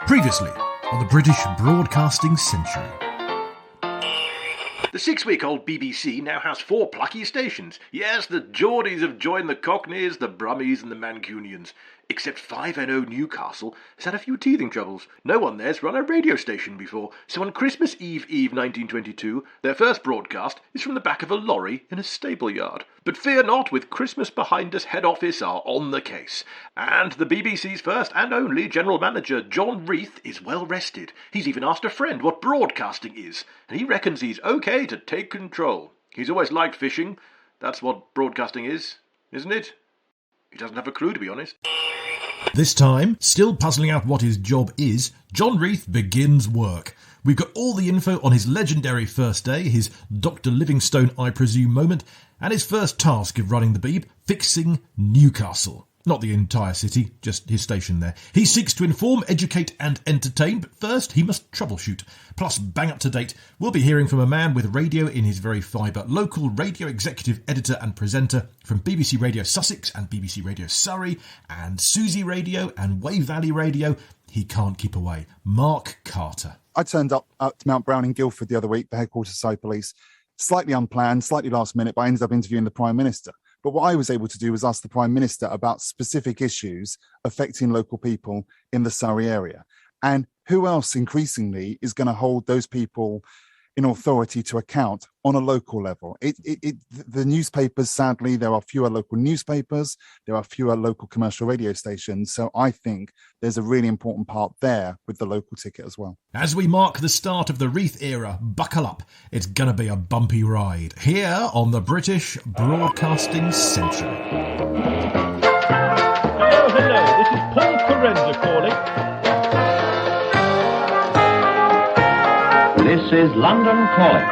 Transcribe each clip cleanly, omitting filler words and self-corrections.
Previously on the British Broadcasting Century. The 6-week-old BBC now has 4 plucky stations. Yes, the Geordies have joined the Cockneys, the Brummies and the Mancunians. Except 5NO Newcastle has had a few teething troubles. No one there's run a radio station before, so on Christmas Eve 1922, their first broadcast is from the back of a lorry in a stable yard. But fear not, with Christmas behind us, head office are on the case. And the BBC's first and only General Manager John Reith is well rested. He's even asked a friend what broadcasting is, and he reckons he's okay to take control. He's always liked fishing. That's what broadcasting is, isn't it? He doesn't have a clue, to be honest. This time, still puzzling out what his job is, John Reith begins work. We've got all the info on his legendary first day, his Dr. Livingstone, I presume, moment, and his first task of running the Beeb, fixing Newcastle. Not the entire city, just his station there. He seeks to inform, educate and entertain, but first he must troubleshoot. Plus, bang up to date, we'll be hearing from a man with radio in his very fibre, local radio executive editor and presenter from BBC Radio Sussex and BBC Radio Surrey and Susy Radio and Wey Valley Radio. He can't keep away. Mark Carter. I turned up to Mount Brown in Guildford the other week, the headquarters of Surrey Police. Slightly unplanned, slightly last minute, but I ended up interviewing the Prime Minister. But what I was able to do was ask the Prime Minister about specific issues affecting local people in the Surrey area. And who else increasingly is going to hold those people in authority to account on a local level? The newspapers, sadly, there are fewer local newspapers, there are fewer local commercial radio stations. So I think there's a really important part there with the local ticket as well. As we mark the start of the Reith era, buckle up. It's going to be a bumpy ride here on the British Broadcasting Century. Hello, this is Paul Carenza calling. This is London calling.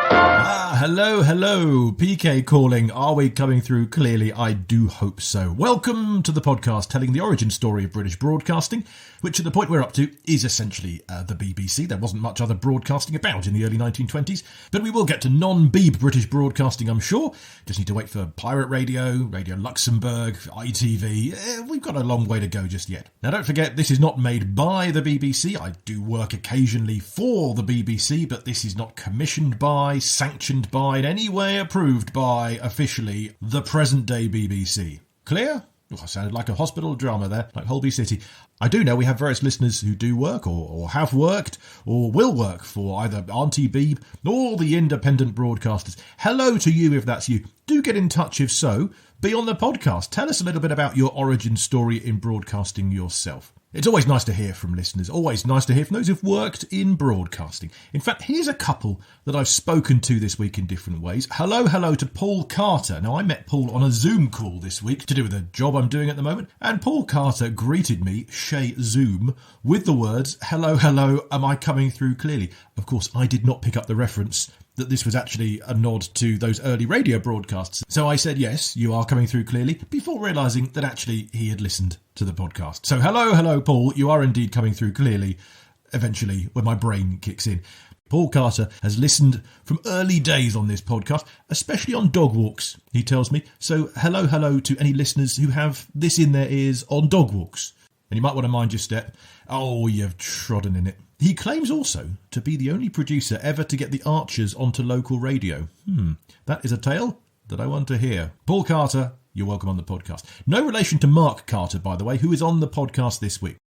Hello, PK calling. Are we coming through clearly? I do hope so. Welcome to the podcast telling the origin story of British broadcasting, which at the point we're up to is essentially the BBC. There wasn't much other broadcasting about in the early 1920s, but we will get to non-Beeb British broadcasting, I'm sure. Just need to wait for Pirate Radio, Radio Luxembourg, ITV. We've got a long way to go just yet. Now don't forget, this is not made by the BBC. I do work occasionally for the BBC, but this is not commissioned by, sanctioned by, in any way approved by, officially, the present-day BBC. Clear? Oh, I sounded like a hospital drama there, like Holby City. I do know we have various listeners who do work, or have worked, or will work for either Auntie Beeb or the independent broadcasters. Hello to you if that's you. Do get in touch if so. Be on the podcast. Tell us a little bit about your origin story in broadcasting yourself. It's always nice to hear from listeners, always nice to hear from those who've worked in broadcasting. In fact, here's a couple that I've spoken to this week in different ways. Hello to Paul Carter. Now, I met Paul on a Zoom call this week to do with a job I'm doing at the moment, and Paul Carter greeted me, chez Zoom, with the words, hello, am I coming through clearly? Of course, I did not pick up the reference that this was actually a nod to those early radio broadcasts. So I said, yes, you are coming through clearly, before realising that actually he had listened to the podcast. So hello, Paul, you are indeed coming through clearly, eventually, when my brain kicks in. Paul Carter has listened from early days on this podcast, especially on dog walks, he tells me. So hello to any listeners who have this in their ears on dog walks. And you might want to mind your step. Oh, you've trodden in it. He claims also to be the only producer ever to get the Archers onto local radio. That is a tale that I want to hear. Paul Carter, you're welcome on the podcast. No relation to Mark Carter, by the way, who is on the podcast this week.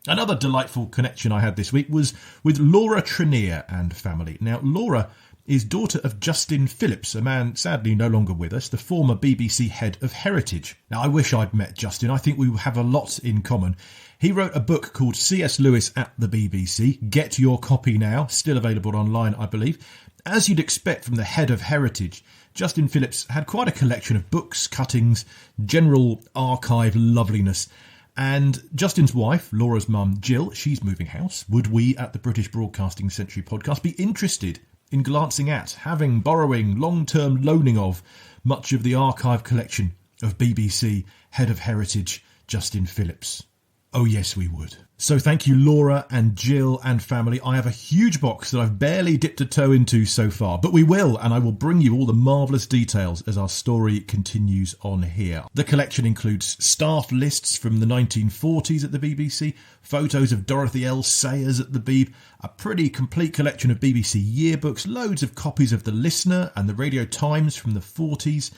Another delightful connection I had this week was with Laura Trenier and family. Now, Laura is daughter of Justin Phillips, a man sadly no longer with us, the former BBC head of Heritage. Now, I wish I'd met Justin. I think we have a lot in common. He wrote a book called C.S. Lewis at the BBC. Get your copy now. Still available online, I believe. As you'd expect from the head of Heritage, Justin Phillips had quite a collection of books, cuttings, general archive loveliness. And Justin's wife, Laura's mum, Jill, she's moving house. Would we at the British Broadcasting Century podcast be interested in glancing at, having, borrowing, long-term loaning of much of the archive collection of BBC Head of Heritage Justin Phillips? Oh yes, we would. So thank you, Laura and Jill and family. I have a huge box that I've barely dipped a toe into so far, but we will, and I will bring you all the marvellous details as our story continues on here. The collection includes staff lists from the 1940s at the BBC, photos of Dorothy L. Sayers at the Beeb, a pretty complete collection of BBC yearbooks, loads of copies of The Listener and the Radio Times from the 40s.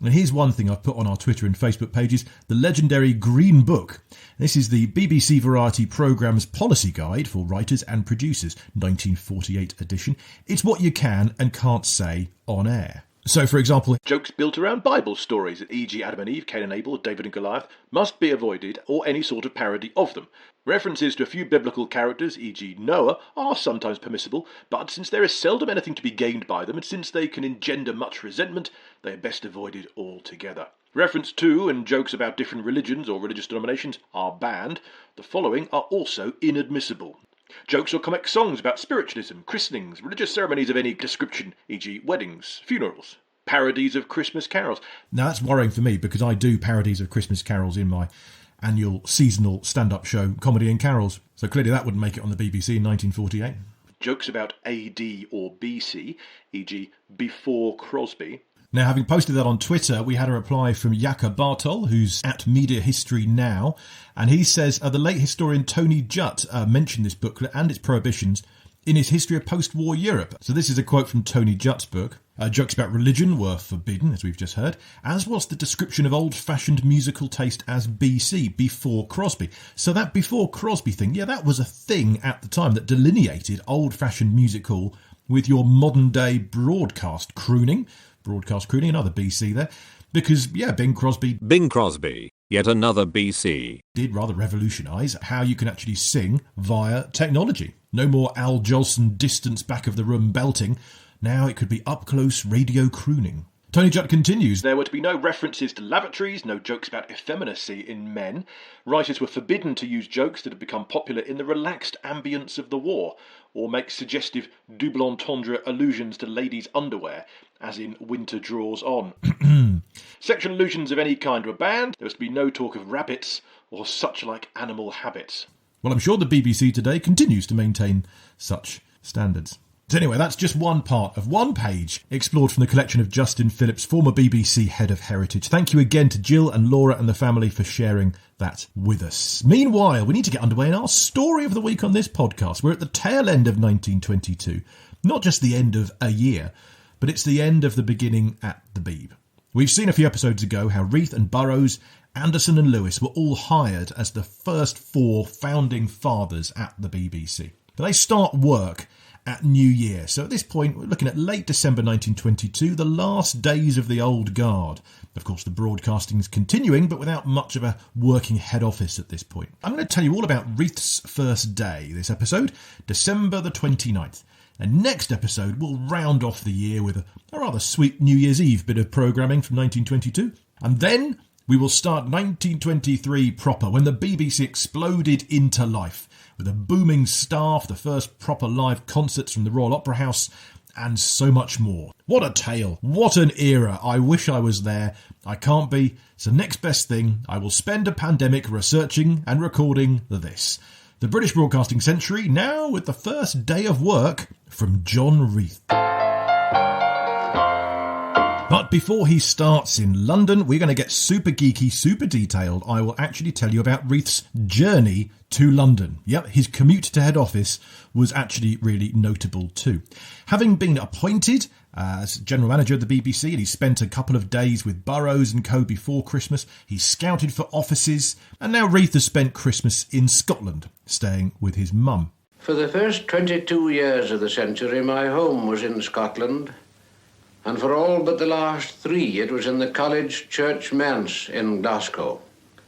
And here's one thing I've put on our Twitter and Facebook pages, the legendary Green Book. This is the BBC Variety Programme's policy guide for writers and producers, 1948 edition. It's what you can and can't say on air. So, for example, jokes built around Bible stories, e.g. Adam and Eve, Cain and Abel, David and Goliath, must be avoided, or any sort of parody of them. References to a few biblical characters, e.g. Noah, are sometimes permissible, but since there is seldom anything to be gained by them, and since they can engender much resentment, they are best avoided altogether. Reference to and jokes about different religions or religious denominations are banned. The following are also inadmissible. Jokes or comic songs about spiritualism, christenings, religious ceremonies of any description, e.g. weddings, funerals, parodies of Christmas carols. Now that's worrying for me because I do parodies of Christmas carols in my annual seasonal stand-up show, Comedy and Carols. So clearly that wouldn't make it on the BBC in 1948. Jokes about AD or BC, e.g. before Crosby. Now, having posted that on Twitter, we had a reply from Jaka Bartol, who's at Media History Now, and he says the late historian Tony Jutt mentioned this booklet and its prohibitions in his History of Post-War Europe. So this is a quote from Tony Jutt's book. Jokes about religion were forbidden, as we've just heard, as was the description of old-fashioned musical taste as BC, before Crosby. So that before Crosby thing, yeah, that was a thing at the time that delineated old-fashioned music hall with your modern-day broadcast crooning, another BC there, because, yeah, Bing Crosby, yet another BC, did rather revolutionise how you can actually sing via technology. No more Al Jolson distance back of the room belting. Now it could be up-close radio crooning. Tony Jutt continues. There were to be no references to lavatories, no jokes about effeminacy in men. Writers were forbidden to use jokes that had become popular in the relaxed ambience of the war, or make suggestive double entendre allusions to ladies' underwear, as in winter draws on. Sexual allusions of any kind were banned. There was to be no talk of rabbits or such like animal habits. Well, I'm sure the BBC today continues to maintain such standards. So anyway, that's just one part of one page explored from the collection of Justin Phillips, former BBC Head of Heritage. Thank you again to Jill and Laura and the family for sharing that with us. Meanwhile, we need to get underway in our story of the week on this podcast. We're at the tail end of 1922. Not just the end of a year, but it's the end of the beginning at the Beeb. We've seen a few episodes ago how Reith and Burroughs, Anderson and Lewis were all hired as the first four founding fathers at the BBC. They start work at New Year. So at this point, we're looking at late December 1922, the last days of the old guard. Of course, the broadcasting's continuing, but without much of a working head office at this point. I'm going to tell you all about Reith's first day this episode, December the 29th. And next episode, we'll round off the year with a rather sweet New Year's Eve bit of programming from 1922. And then we will start 1923 proper, when the BBC exploded into life, with a booming staff, the first proper live concerts from the Royal Opera House, and so much more. What a tale. What an era. I wish I was there. I can't be. So next best thing, I will spend a pandemic researching and recording this. The British Broadcasting Century, now with the first day of work from John Reith. But before he starts in London, we're going to get super geeky, super detailed. I will actually tell you about Reith's journey to London. Yep, his commute to head office was actually really notable too. Having been appointed as general manager of the BBC, and he spent a couple of days with Burroughs and co before Christmas, he scouted for offices, and now Reith has spent Christmas in Scotland, staying with his mum. For the first 22 years of the century, my home was in Scotland. And for all but the last 3, it was in the college church manse in Glasgow.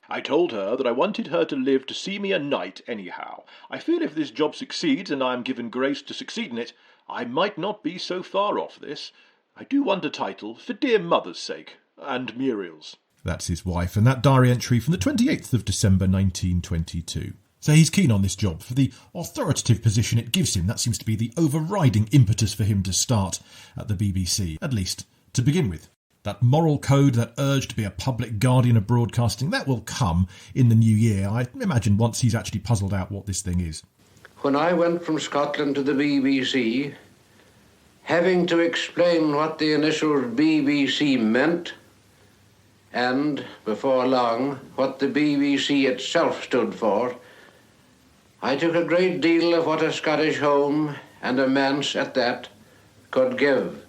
I told her that I wanted her to live to see me a knight anyhow. I feel if this job succeeds, and I am given grace to succeed in it, I might not be so far off this. I do want a title for dear mother's sake, and Muriel's. That's his wife, and that diary entry from the 28th of December 1922. So he's keen on this job for the authoritative position it gives him. That seems to be the overriding impetus for him to start at the BBC, at least to begin with. That moral code, that urge to be a public guardian of broadcasting, that will come in the new year, I imagine, once he's actually puzzled out what this thing is. When I went from Scotland to the BBC, having to explain what the initials BBC meant, and, before long, what the BBC itself stood for, I took a great deal of what a Scottish home, and a manse at that, could give.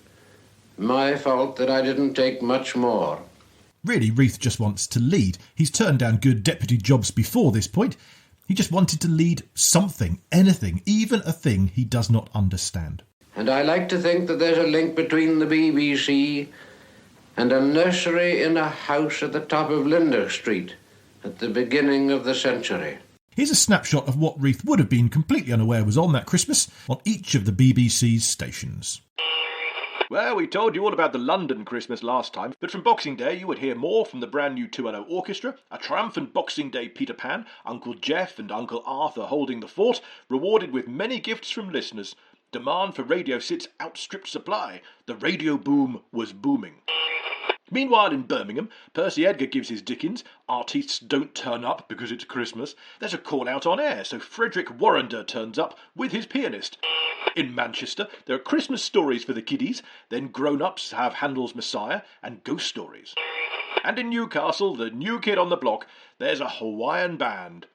My fault that I didn't take much more. Really, Reith just wants to lead. He's turned down good deputy jobs before this point. He just wanted to lead something, anything, even a thing he does not understand. And I like to think that there's a link between the BBC and a nursery in a house at the top of Linder Street at the beginning of the century. Here's a snapshot of what Reith would have been completely unaware was on that Christmas on each of the BBC's stations. Well, we told you all about the London Christmas last time, but from Boxing Day you would hear more from the brand new 2LO Orchestra, a triumphant Boxing Day Peter Pan, Uncle Jeff and Uncle Arthur holding the fort, rewarded with many gifts from listeners. Demand for radio sits outstripped supply. The radio boom was booming. Meanwhile in Birmingham, Percy Edgar gives his Dickens, artists don't turn up because it's Christmas. There's a call out on air, so Frederick Warrender turns up with his pianist. In Manchester, there are Christmas stories for the kiddies, then grown-ups have Handel's Messiah and ghost stories. And in Newcastle, the new kid on the block, there's a Hawaiian band.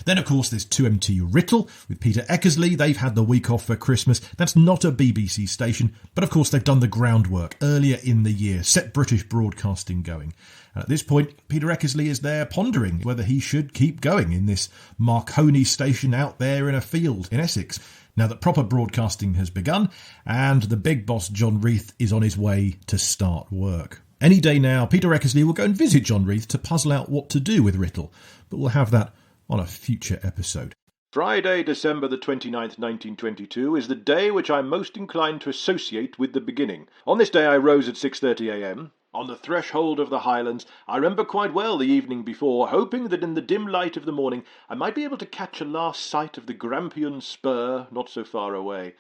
Then, of course, there's 2MT Writtle with Peter Eckersley. They've had the week off for Christmas. That's not a BBC station, but of course they've done the groundwork earlier in the year, set British broadcasting going. And at this point, Peter Eckersley is there pondering whether he should keep going in this Marconi station out there in a field in Essex, now that proper broadcasting has begun and the big boss John Reith is on his way to start work. Any day now, Peter Eckersley will go and visit John Reith to puzzle out what to do with Writtle, but we'll have that on a future episode. Friday, December the 29th, 1922, is the day which I'm most inclined to associate with the beginning. On this day I rose at 6:30 a.m. On the threshold of the Highlands, I remember quite well the evening before, hoping that in the dim light of the morning I might be able to catch a last sight of the Grampian Spur not so far away.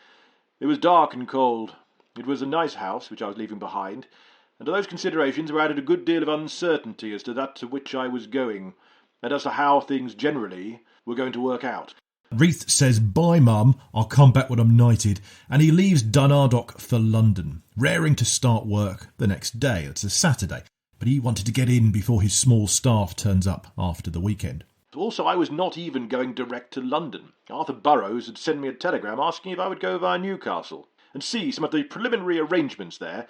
It was dark and cold. It was a nice house which I was leaving behind, and to those considerations were added a good deal of uncertainty as to that to which I was going, and as to how things generally were going to work out. Reith says, "Bye, Mum, I'll come back when I'm knighted," and he leaves Dunardock for London, raring to start work the next day. It's a Saturday, but he wanted to get in before his small staff turns up after the weekend. Also, I was not even going direct to London. Arthur Burrows had sent me a telegram asking if I would go via Newcastle and see some of the preliminary arrangements there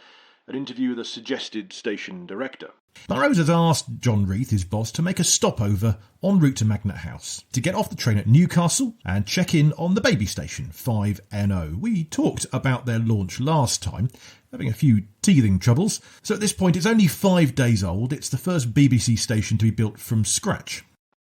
and interview the suggested station director. Burrows has asked John Reith, his boss, to make a stopover en route to Magnet House, to get off the train at Newcastle and check in on the baby station, 5NO. We talked about their launch last time, having a few teething troubles, so at this point it's only 5 days old. It's the first BBC station to be built from scratch.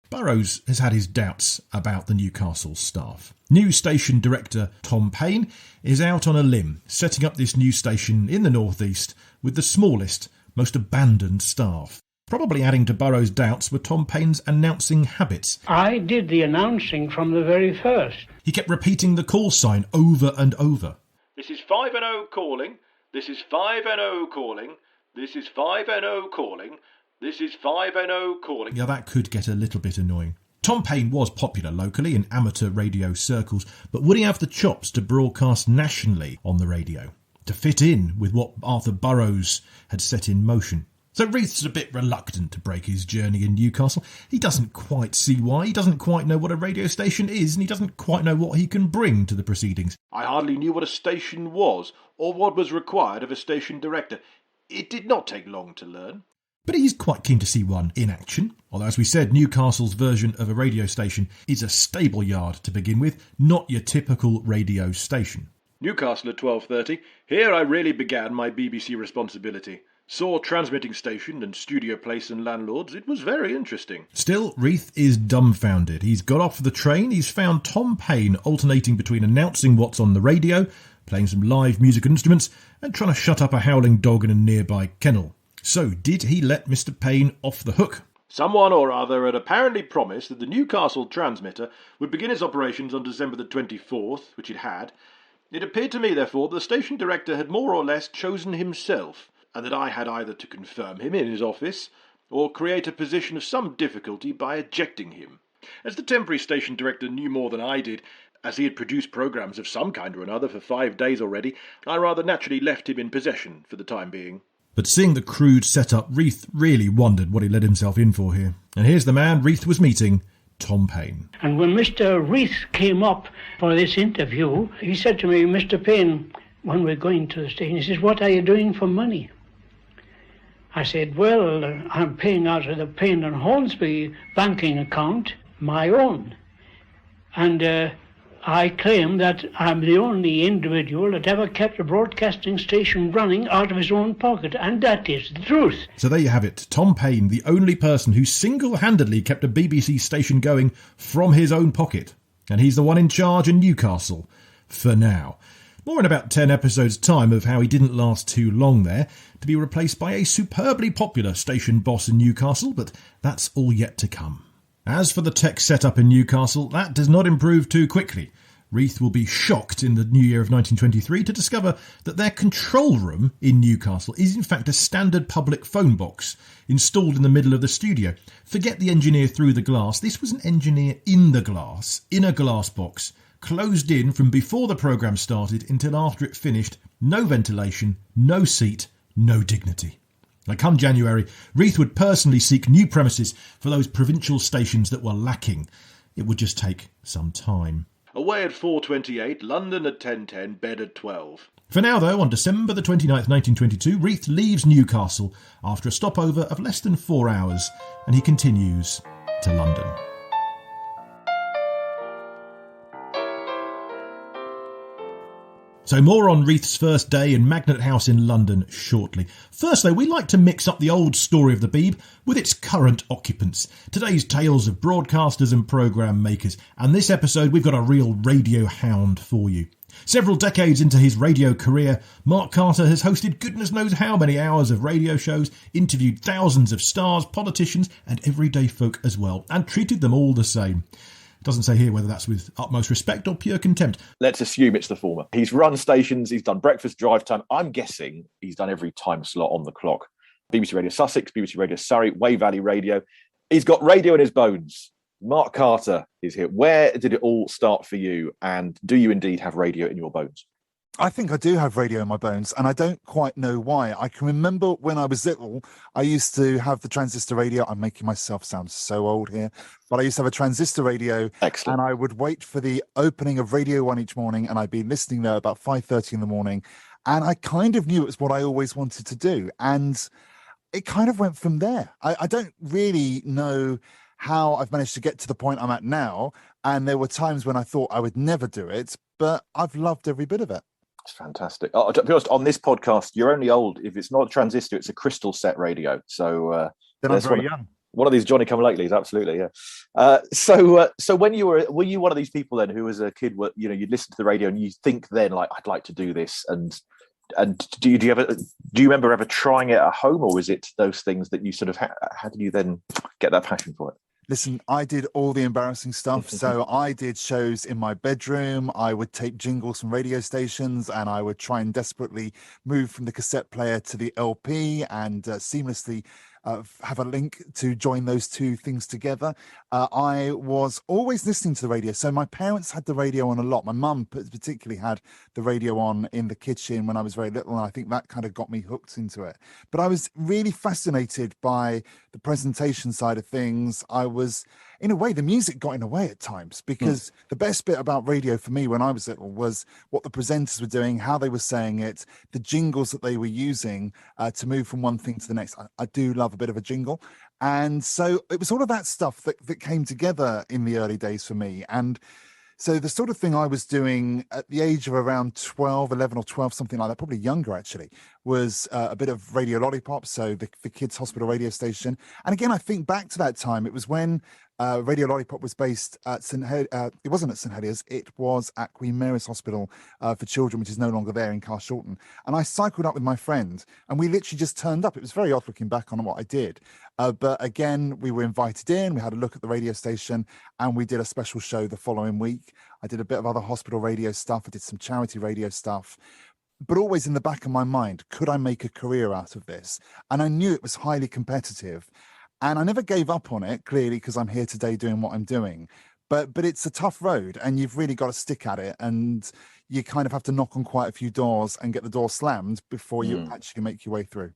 Burrows has had his doubts about the Newcastle staff. New station director Tom Payne is out on a limb, setting up this new station in the northeast with the smallest, most abandoned staff. Probably adding to Burrows' doubts were Tom Payne's announcing habits. I did the announcing from the very first. He kept repeating the call sign over and over. This is 5NO calling. This is 5NO calling. This is 5NO calling. This is 5NO calling. Yeah, that could get a little bit annoying. Tom Payne was popular locally in amateur radio circles, but would he have the chops to broadcast nationally on the radio, to fit in with what Arthur Burrows had set in motion? So Reith's a bit reluctant to break his journey in Newcastle. He doesn't quite see why, he doesn't quite know what a radio station is, and he doesn't quite know what he can bring to the proceedings. I hardly knew what a station was, or what was required of a station director. It did not take long to learn. But he's quite keen to see one in action. Although, as we said, Newcastle's version of a radio station is a stable yard to begin with, not your typical radio station. Newcastle at 12:30. Here I really began my BBC responsibility. Saw transmitting station and studio place and landlords. It was very interesting. Still, Reith is dumbfounded. He's got off the train, he's found Tom Payne alternating between announcing what's on the radio, playing some live musical instruments, and trying to shut up a howling dog in a nearby kennel. So, did he let Mr. Payne off the hook? Someone or other had apparently promised that the Newcastle transmitter would begin its operations on December the 24th, which it had. It appeared to me, therefore, that the station director had more or less chosen himself and that I had either to confirm him in his office or create a position of some difficulty by ejecting him. As the temporary station director knew more than I did, as he had produced programmes of some kind or another for 5 days already, I rather naturally left him in possession for the time being. But seeing the crude setup, Reith really wondered what he let himself in for here. And here's the man Reith was meeting, Tom Payne. And when Mr. Reith came up for this interview, he said to me, Mr. Payne, when we're going to the station, he says, what are you doing for money? I said, well, I'm paying out of the Payne and Hornsby banking account, my own. And I claim that I'm the only individual that ever kept a broadcasting station running out of his own pocket, and that is the truth. So there you have it. Tom Payne, the only person who single-handedly kept a BBC station going from his own pocket. And he's the one in charge in Newcastle, for now. More in about 10 episodes' time of how he didn't last too long there, to be replaced by a superbly popular station boss in Newcastle, but that's all yet to come. As for the tech setup in Newcastle, that does not improve too quickly. Reith will be shocked in the new year of 1923 to discover that their control room in Newcastle is in fact a standard public phone box installed in the middle of the studio. Forget the engineer through the glass. This was an engineer in the glass, in a glass box, closed in from before the programme started until after it finished. No ventilation, no seat, no dignity. Now, come January, Reith would personally seek new premises for those provincial stations that were lacking. It would just take some time. Away at 4:28, London at 10:10, bed at 12. For now, though, on December the 29th, 1922, Reith leaves Newcastle after a stopover of less than 4 hours, and he continues to London. So more on Reith's first day in Magnet House in London shortly. First, though, we like to mix up the old story of the Beeb with its current occupants. Today's tales of broadcasters and programme makers, and this episode we've got a real radio hound for you. Several decades into his radio career, Mark Carter has hosted goodness knows how many hours of radio shows, interviewed thousands of stars, politicians and everyday folk as well, and treated them all the same. It doesn't say here whether that's with utmost respect or pure contempt. Let's assume it's the former. He's run stations, he's done breakfast drive time. I'm guessing he's done every time slot on the clock. BBC Radio Sussex, BBC Radio Surrey, Wey Valley Radio. He's got radio in his bones. Mark Carter is here. Where did it all start for you? And do you indeed have radio in your bones? I think I do have radio in my bones, and I don't quite know why. I can remember when I was little, I used to have the transistor radio. I'm making myself sound so old here, but I used to have a transistor radio. Excellent. And I would wait for the opening of Radio 1 each morning, and I'd be listening there about 5:30 in the morning, and I kind of knew it was what I always wanted to do, and it kind of went from there. I don't really know how I've managed to get to the point I'm at now, and there were times when I thought I would never do it, but I've loved every bit of it. It's fantastic. To be honest, on this podcast, you're only old. If it's not a transistor, it's a crystal set radio. So then I'm very young. One of these Johnny-come-latelys, absolutely, yeah. So when were you one of these people then who, as a kid, you'd listen to the radio and you think then, like, I'd like to do this, and do you remember ever trying it at home, or is it those things that you sort of how did you then get that passion for it? Listen, I did all the embarrassing stuff. So I did shows in my bedroom. I would tape jingles from radio stations, and I would try and desperately move from the cassette player to the LP and seamlessly have a link to join those two things together. I was always listening to the radio. So my parents had the radio on a lot. My mum particularly had the radio on in the kitchen when I was very little, and I think that kind of got me hooked into it. But I was really fascinated by the presentation side of things. I was, in a way, the music got in the way at times, because the best bit about radio for me when I was little was what the presenters were doing, how they were saying it, the jingles that they were using to move from one thing to the next. I do love a bit of a jingle. And so it was all of that stuff that came together in the early days for me. And so the sort of thing I was doing at the age of around 11 or 12, something like that, probably younger actually, was a bit of Radio Lollipop, so the kids' hospital radio station. And again, I think back to that time, it was when Radio Lollipop was based at it wasn't at St Heliers, it was at Queen Mary's Hospital for Children, which is no longer there in Carshalton. And I cycled up with my friend, and we literally just turned up. It was very odd looking back on what I did. But again, we were invited in, we had a look at the radio station, and we did a special show the following week. I did a bit of other hospital radio stuff. I did some charity radio stuff. but always in the back of my mind, could I make a career out of this? And I knew it was highly competitive. And I never gave up on it, clearly, because I'm here today doing what I'm doing. But it's a tough road, and you've really got to stick at it. And you kind of have to knock on quite a few doors and get the door slammed before you actually make your way through.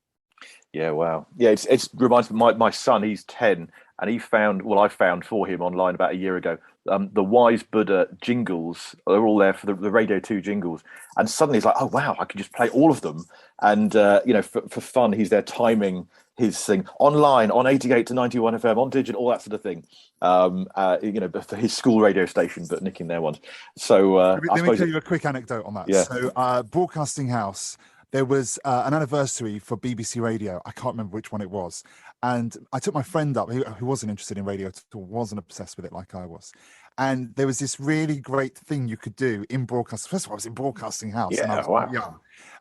Yeah, wow. Yeah, it's reminds me, my son, he's 10, and I found for him online about a year ago, the Wise Buddha jingles. They're all there for the Radio 2 jingles. And suddenly he's like, oh, wow, I can just play all of them. And, for fun, he's there timing his thing online on 88 to 91 FM, on digital, all that sort of thing. For his school radio station, but nicking their ones. So let me tell you a quick anecdote on that. Yeah. So Broadcasting House, there was an anniversary for BBC Radio. I can't remember which one it was. And I took my friend up, who wasn't interested in radio at all, wasn't obsessed with it like I was. And there was this really great thing you could do in broadcast. First of all, I was in Broadcasting House, and I was quite young.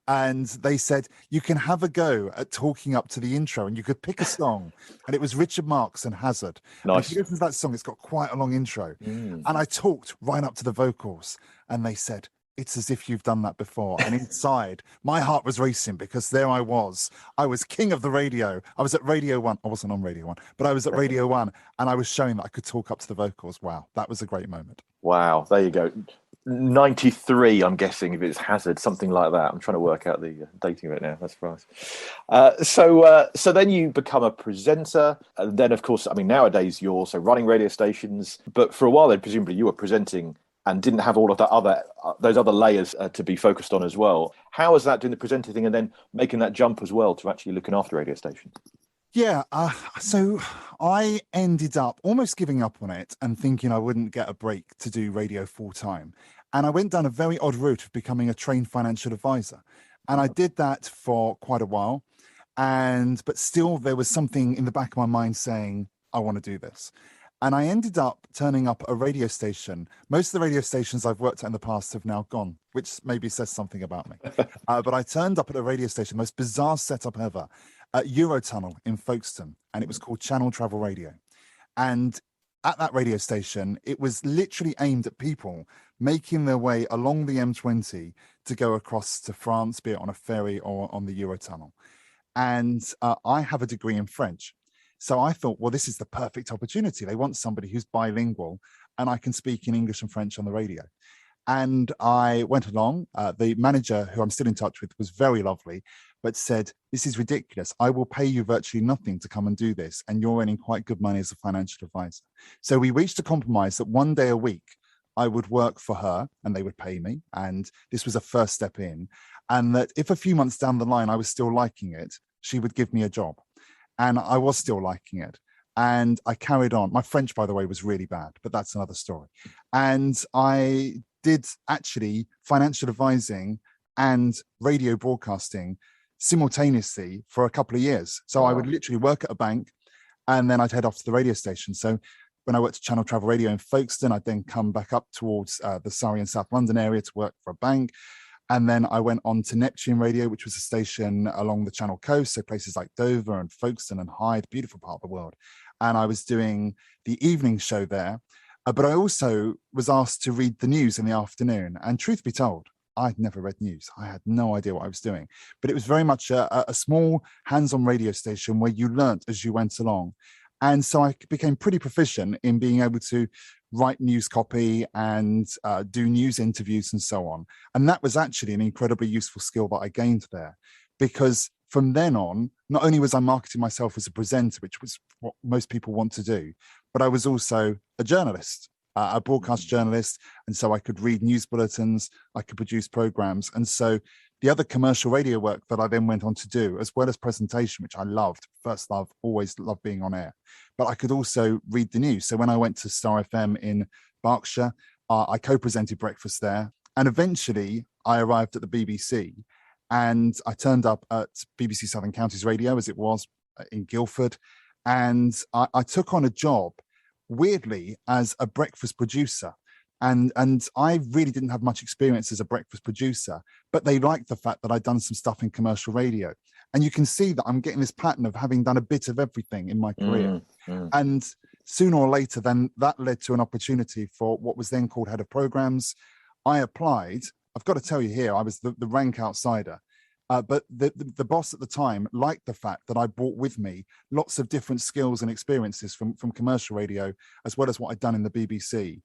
And they said, you can have a go at talking up to the intro, and you could pick a song. And it was Richard Marx and Hazard. Nice. And if you listen to that song, it's got quite a long intro. And I talked right up to the vocals, and they said, it's as if you've done that before. And inside, my heart was racing, because there I was king of the radio. I was at Radio 1. I wasn't on Radio 1, but I was at Radio 1, and I was showing that I could talk up to the vocals. Wow, that was a great moment. Wow, there you go. 93, I'm guessing, if it's Hazard, something like that. I'm trying to work out the dating of it now. That's right. So then you become a presenter, and then, of course, I mean, nowadays you're also running radio stations, but for a while then, presumably you were presenting and didn't have all of that those other layers to be focused on as well. How was that, doing the presenting thing and then making that jump as well to actually looking after radio station? Yeah, so I ended up almost giving up on it and thinking I wouldn't get a break to do radio full time. And I went down a very odd route of becoming a trained financial advisor. And I did that for quite a while. But still there was something in the back of my mind saying, I want to do this. And I ended up turning up at a radio station. Most of the radio stations I've worked at in the past have now gone, which maybe says something about me. But I turned up at a radio station, the most bizarre setup ever, at Eurotunnel in Folkestone, and it was called Channel Travel Radio. And at that radio station, it was literally aimed at people making their way along the M20 to go across to France, be it on a ferry or on the Eurotunnel. And I have a degree in French. So I thought, well, this is the perfect opportunity. They want somebody who's bilingual, and I can speak in English and French on the radio. And I went along. The manager, who I'm still in touch with, was very lovely, but said, this is ridiculous. I will pay you virtually nothing to come and do this, and you're earning quite good money as a financial advisor. So we reached a compromise that one day a week I would work for her and they would pay me. And this was a first step in. And that if a few months down the line I was still liking it, she would give me a job. And I was still liking it. And I carried on. My French, by the way, was really bad, but that's another story. And I did actually financial advising and radio broadcasting simultaneously for a couple of years. So I would literally work at a bank, and then I'd head off to the radio station. So when I worked at Channel Travel Radio in Folkestone, I'd then come back up towards the Surrey and South London area to work for a bank. And then I went on to Neptune Radio, which was a station along the Channel Coast, so places like Dover and Folkestone and Hyde, beautiful part of the world. And I was doing the evening show there. But I also was asked to read the news in the afternoon. And truth be told, I'd never read news. I had no idea what I was doing. But it was very much a small hands-on radio station where you learnt as you went along. And so I became pretty proficient in being able to write news copy and do news interviews and so on. And that was actually an incredibly useful skill that I gained there, because from then on, not only was I marketing myself as a presenter, which was what most people want to do, but I was also a journalist, a broadcast journalist. And so I could read news bulletins, I could produce programs. And so the other commercial radio work that I then went on to do, as well as presentation, which I loved, first love, always loved being on air, but I could also read the news. So when I went to Star FM in Berkshire, I co-presented breakfast there. And eventually I arrived at the BBC, and I turned up at BBC Southern Counties Radio, as it was in Guildford. And I took on a job, weirdly, as a breakfast producer. And I really didn't have much experience as a breakfast producer, but they liked the fact that I'd done some stuff in commercial radio. And you can see that I'm getting this pattern of having done a bit of everything in my career. And sooner or later, then that led to an opportunity for what was then called head of programs. I applied, I've got to tell you here, I was the rank outsider. But the boss at the time liked the fact that I brought with me lots of different skills and experiences from commercial radio, as well as what I'd done in the BBC.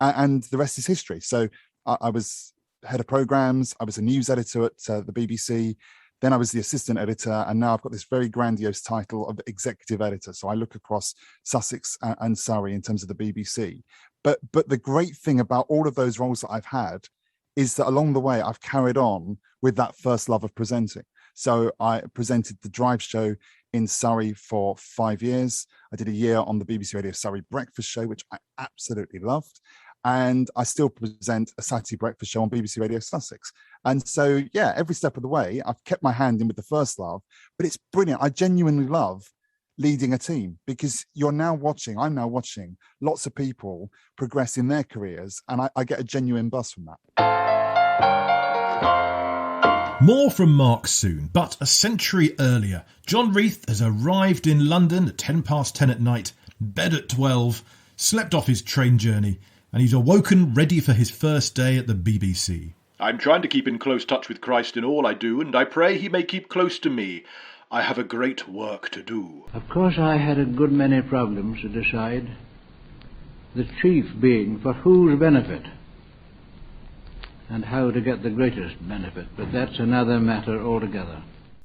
And the rest is history. So I was head of programmes, I was a news editor at the BBC, then I was the assistant editor, and now I've got this very grandiose title of executive editor. So I look across Sussex and Surrey in terms of the BBC. But the great thing about all of those roles that I've had is that along the way, I've carried on with that first love of presenting. So I presented the Drive show in Surrey for 5 years. I did a year on the BBC Radio Surrey breakfast show, which I absolutely loved. And I still present a Saturday breakfast show on BBC Radio Sussex. And so, yeah, every step of the way, I've kept my hand in with the first love, but it's brilliant. I genuinely love leading a team, because I'm now watching lots of people progress in their careers, and I get a genuine buzz from that. More from Mark soon, but a century earlier, John Reith has arrived in London at 10:10 at night, bed at 12, slept off his train journey, and he's awoken ready for his first day at the BBC. I'm trying to keep in close touch with Christ in all I do, and I pray he may keep close to me. I have a great work to do. Of course, I had a good many problems to decide, the chief being for whose benefit and how to get the greatest benefit, but that's another matter altogether.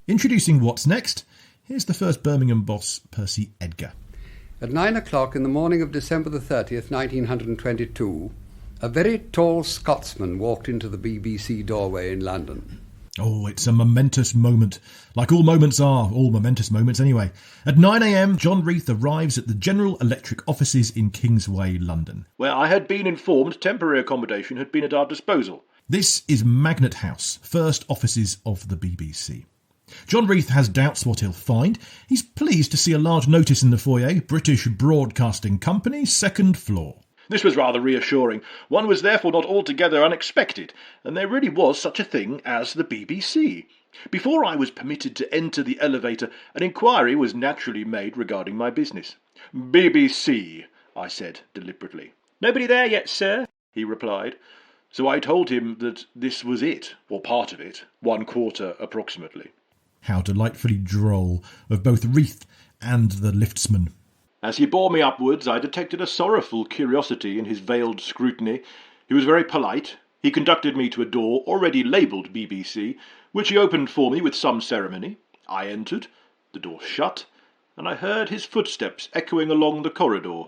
Introducing what's next, here's the first Birmingham boss, Percy Edgar. At 9 o'clock in the morning of December the 30th, 1922, a very tall Scotsman walked into the BBC doorway in London. Oh, it's a momentous moment. Like all moments are, all momentous moments anyway. At 9 a.m, John Reith arrives at the General Electric offices in Kingsway, London, where I had been informed temporary accommodation had been at our disposal. This is Magnet House, first offices of the BBC. John Reith has doubts what he'll find. He's pleased to see a large notice in the foyer, British Broadcasting Company, second floor. This was rather reassuring. One was therefore not altogether unexpected, and there really was such a thing as the BBC. Before I was permitted to enter the elevator, an inquiry was naturally made regarding my business. BBC, I said deliberately. Nobody there yet, sir, he replied. So I told him that this was it, or part of it, 1/4 approximately. How delightfully droll of both Reith and the liftsman. As he bore me upwards, I detected a sorrowful curiosity in his veiled scrutiny. He was very polite. He conducted me to a door already labelled BBC, which he opened for me with some ceremony. I entered, the door shut, and I heard his footsteps echoing along the corridor.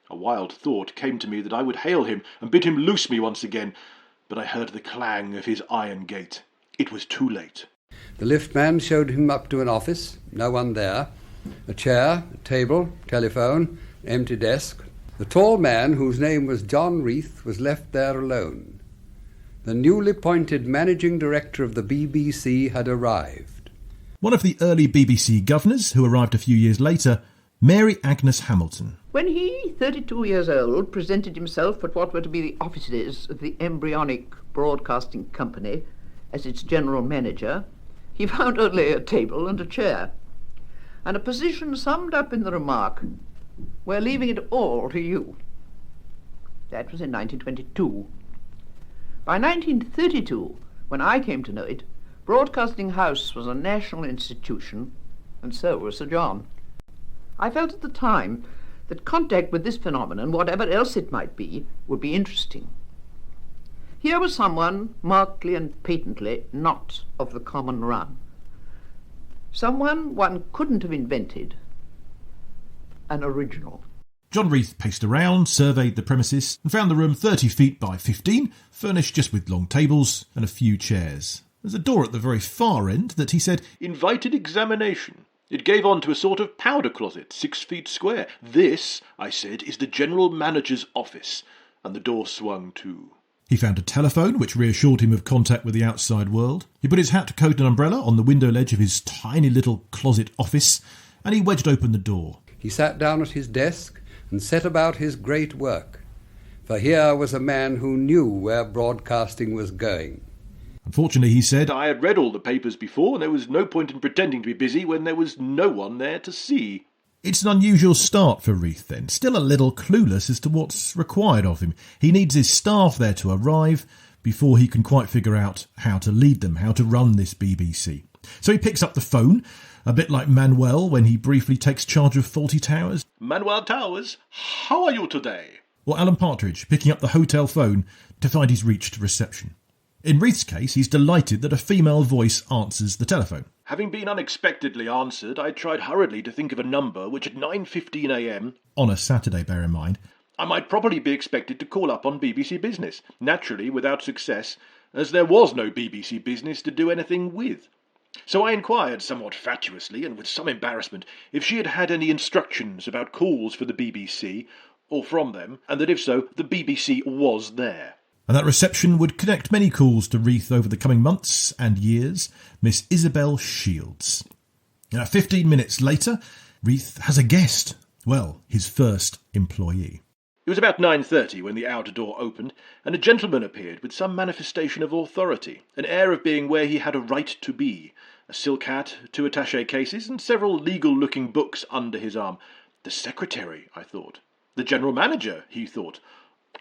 A wild thought came to me that I would hail him and bid him loose me once again, but I heard the clang of his iron gate. It was too late. The liftman showed him up to an office, no one there, a chair, a table, telephone, empty desk. The tall man, whose name was John Reith, was left there alone. The newly appointed managing director of the BBC had arrived. One of the early BBC governors, who arrived a few years later, Mary Agnes Hamitlon. When he, 32 years old, presented himself at what were to be the offices of the embryonic Broadcasting Company as its general manager, he found only a table and a chair, and a position summed up in the remark, "We're leaving it all to you." That was in 1922. By 1932, when I came to know it, Broadcasting House was a national institution, and so was Sir John. I felt at the time that contact with this phenomenon, whatever else it might be, would be interesting. Here was someone markedly and patently not of the common run. Someone one couldn't have invented. An original. John Reith paced around, surveyed the premises, and found the room 30 feet by 15, furnished just with long tables and a few chairs. There's a door at the very far end that he said invited examination. It gave on to a sort of powder closet, 6 feet square. This, I said, is the general manager's office, and the door swung to. He found a telephone, which reassured him of contact with the outside world. He put his hat, coat and umbrella on the window ledge of his tiny little closet office, and he wedged open the door. He sat down at his desk and set about his great work, for here was a man who knew where broadcasting was going. Unfortunately, he said, I had read all the papers before, and there was no point in pretending to be busy when there was no one there to see. It's an unusual start for Reith then, still a little clueless as to what's required of him. He needs his staff there to arrive, before he can quite figure out how to lead them, how to run this BBC. So he picks up the phone, a bit like Manuel when he briefly takes charge of Fawlty Towers. Manuel Towers, how are you today? Or Alan Partridge picking up the hotel phone to find he's reached reception. In Reith's case, he's delighted that a female voice answers the telephone. Having been unexpectedly answered, I tried hurriedly to think of a number which at 9:15 a.m, on a Saturday, bear in mind, I might probably be expected to call up on BBC Business, naturally without success, as there was no BBC Business to do anything with. So I inquired somewhat fatuously and with some embarrassment if she had had any instructions about calls for the BBC, or from them, and that if so, the BBC was there. And that reception would connect many calls to Reith over the coming months and years, Miss Isabel Shields. 15 minutes later, Reith has a guest. Well, his first employee. It was about 9:30 when the outer door opened, and a gentleman appeared with some manifestation of authority, an air of being where he had a right to be, a silk hat, 2 attaché cases, and several legal-looking books under his arm. The secretary, I thought. The general manager, he thought.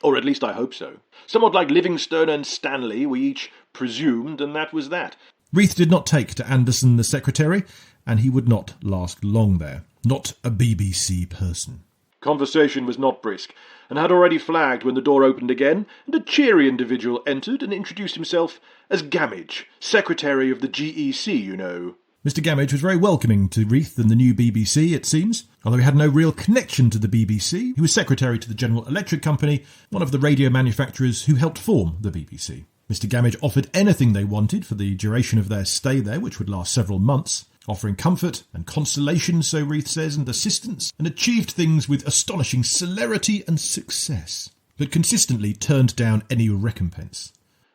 Or at least I hope so. Somewhat like Livingstone and Stanley, we each presumed, and that was that. Reith did not take to Anderson the secretary, and he would not last long there. Not a BBC person. Conversation was not brisk, and had already flagged when the door opened again, and a cheery individual entered and introduced himself as Gamage, secretary of the GEC, you know. Mr. Gamage was very welcoming to Reith and the new BBC, it seems. Although he had no real connection to the BBC, he was secretary to the General Electric Company, one of the radio manufacturers who helped form the BBC. Mr. Gamage offered anything they wanted for the duration of their stay there, which would last several months, offering comfort and consolation, so Reith says, and assistance, and achieved things with astonishing celerity and success, but consistently turned down any recompense.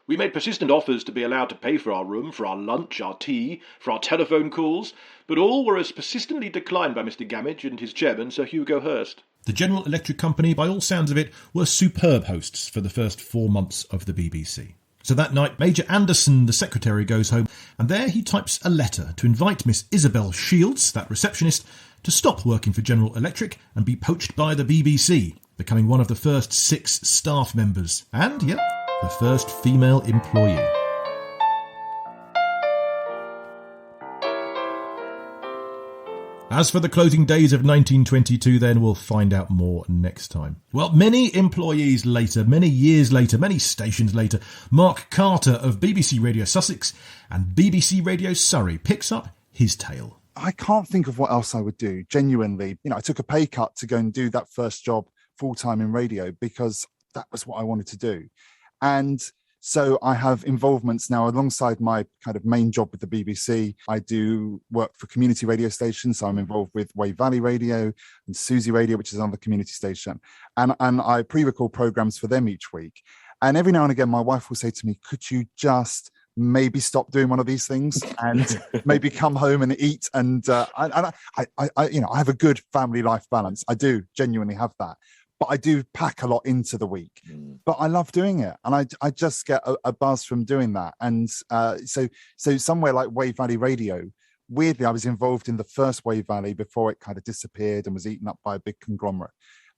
We made persistent offers to be allowed to pay for our room, for our lunch, our tea, for our telephone calls, but all were as persistently declined by Mr. Gamage and his chairman, Sir Hugo Hurst. The General Electric Company, by all sounds of it, were superb hosts for the first 4 months of the BBC. So that night, Major Anderson, the secretary, goes home, and there he types a letter to invite Miss Isabel Shields, that receptionist, to stop working for General Electric and be poached by the BBC, becoming one of the first 6 staff members, and, yep, the first female employee. As for the closing days of 1922, then we'll find out more next time. Well, many employees later, many years later, many stations later, Mark Carter of BBC Radio Sussex and BBC Radio Surrey picks up his tale. I can't think of what else I would do, genuinely. I took a pay cut to go and do that first job full-time in radio because that was what I wanted to do. And so I have involvements now alongside my kind of main job with the BBC. I do work for community radio stations. So I'm involved with Wey Valley Radio and Susy Radio, which is another community station. And I pre-record programs for them each week. And every now and again, my wife will say to me, could you just maybe stop doing one of these things and maybe come home and eat? And I have a good family life balance. I do genuinely have that. But I do pack a lot into the week. But I love doing it. And I just get a buzz from doing that. And so somewhere like Wey Valley Radio, weirdly, I was involved in the first Wey Valley before it kind of disappeared and was eaten up by a big conglomerate.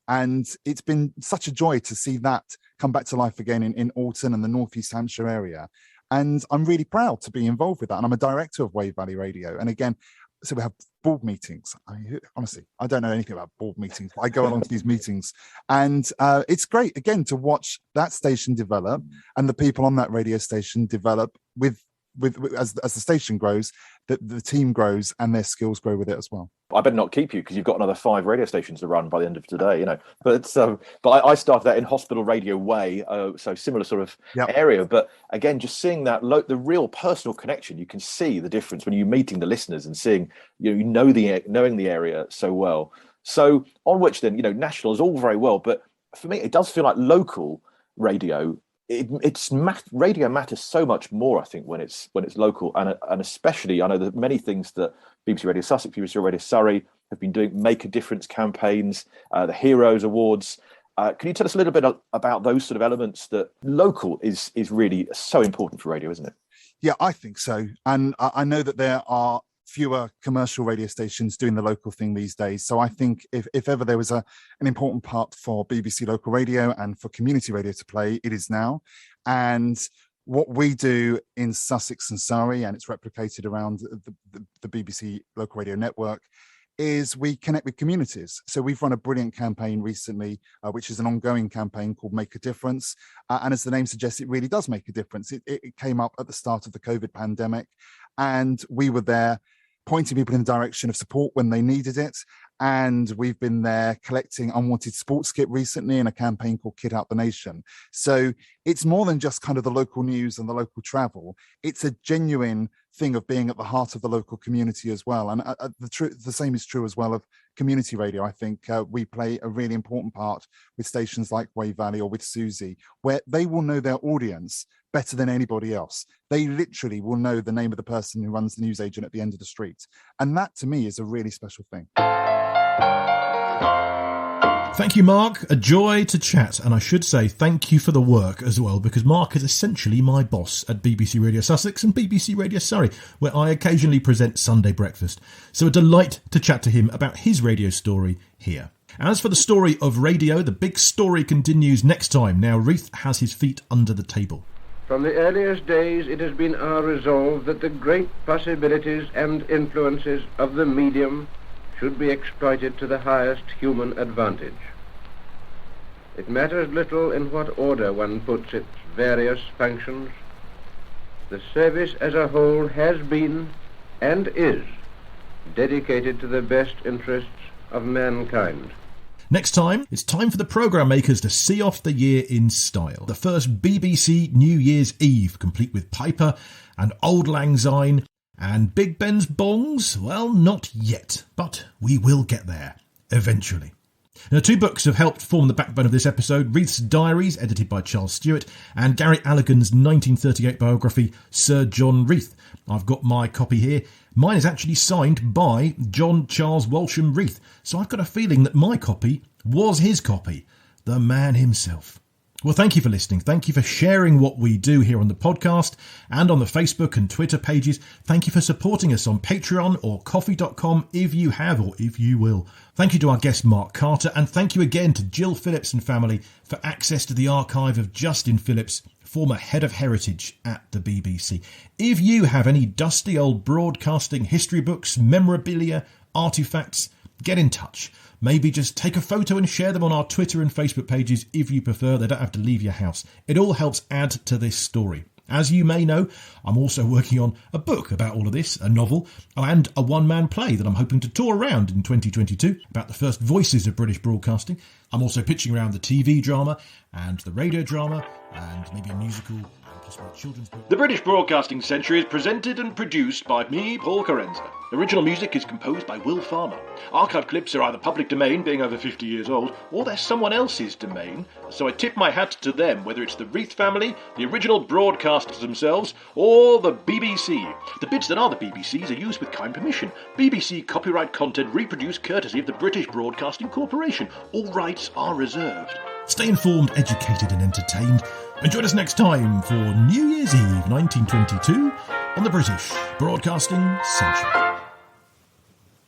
And it's been such a joy to see that come back to life again in Alton and the North East Hampshire area. And I'm really proud to be involved with that. And I'm a director of Wey Valley Radio. And again, so we have board meetings. Honestly, I don't know anything about board meetings, but I go along to these meetings. And it's great, again, to watch that station develop and the people on that radio station develop with as the station grows, the team grows and their skills grow with it as well. I better not keep you because you've got another 5 radio stations to run by the end of today, But I started that in Hospital Radio Way, so similar sort of area. But again, just seeing that the real personal connection, you can see the difference when you're meeting the listeners and seeing knowing the area so well. So on which then national is all very well, but for me it does feel like local radio. Radio matters so much more, I think, when it's local, and especially I know that many things that BBC Radio Sussex, BBC Radio Surrey have been doing make a difference campaigns, the Heroes Awards. Can you tell us a little bit about those sort of elements that local is really so important for radio, isn't it? Yeah, I think so, and I know that there are fewer commercial radio stations doing the local thing these days. So I think if ever there was an important part for BBC local radio and for community radio to play, it is now. And what we do in Sussex and Surrey, and it's replicated around the BBC local radio network, is we connect with communities. So we've run a brilliant campaign recently, which is an ongoing campaign called Make a Difference. And as the name suggests, it really does make a difference. It came up at the start of the COVID pandemic, and we were there pointing people in the direction of support when they needed it. And we've been there collecting unwanted sports kit recently in a campaign called Kid Out the Nation. So it's more than just kind of the local news and the local travel. It's a genuine thing of being at the heart of the local community as well. And the same is true as well of community radio. I think we play a really important part with stations like Wey Valley or with Susy, where they will know their audience better than anybody else. They literally will know the name of the person who runs the newsagent at the end of the street. And that, to me, is a really special thing. Thank you, Mark. A joy to chat. And I should say thank you for the work as well, because Mark is essentially my boss at BBC Radio Sussex and BBC Radio Surrey, where I occasionally present Sunday breakfast. So a delight to chat to him about his radio story here. As for the story of radio, the big story continues next time. Now Reith has his feet under the table. From the earliest days, it has been our resolve that the great possibilities and influences of the medium should be exploited to the highest human advantage. It matters little in what order one puts its various functions. The service as a whole has been and is dedicated to the best interests of mankind. Next time, it's time for the programme makers to see off the year in style. The first BBC New Year's Eve, complete with Piper and Auld Lang Syne and Big Ben's bongs. Well, not yet, but we will get there eventually. Now, 2 books have helped form the backbone of this episode: Reith's Diaries, edited by Charles Stewart, and Gary Allegan's 1938 biography, Sir John Reith. I've got my copy here. Mine is actually signed by John Charles Walsham Reith, so I've got a feeling that my copy was his copy, the man himself. Well, thank you for listening. Thank you for sharing what we do here on the podcast and on the Facebook and Twitter pages. Thank you for supporting us on Patreon or coffee.com if you have or if you will. Thank you to our guest Mark Carter, and thank you again to Jill Phillips and family for access to the archive of Justin Phillips, former head of heritage at the BBC. If you have any dusty old broadcasting history books, memorabilia, artefacts, get in touch. Maybe just take a photo and share them on our Twitter and Facebook pages if you prefer. They don't have to leave your house. It all helps add to this story. As you may know, I'm also working on a book about all of this, a novel, and a one-man play that I'm hoping to tour around in 2022 about the first voices of British broadcasting. I'm also pitching around the TV drama and the radio drama and maybe a musical and possibly a children's book. The British Broadcasting Century is presented and produced by me, Paul Carenza. Original music is composed by Will Farmer. Archive clips are either public domain, being over 50 years old, or they're someone else's domain, so I tip my hat to them, whether it's the Reith family, the original broadcasters themselves, or the BBC. The bits that are the BBC's are used with kind permission. BBC copyright content reproduced courtesy of the British Broadcasting Corporation. All rights are reserved. Stay informed, educated and entertained. And join us next time for New Year's Eve 1922 on the British Broadcasting Century.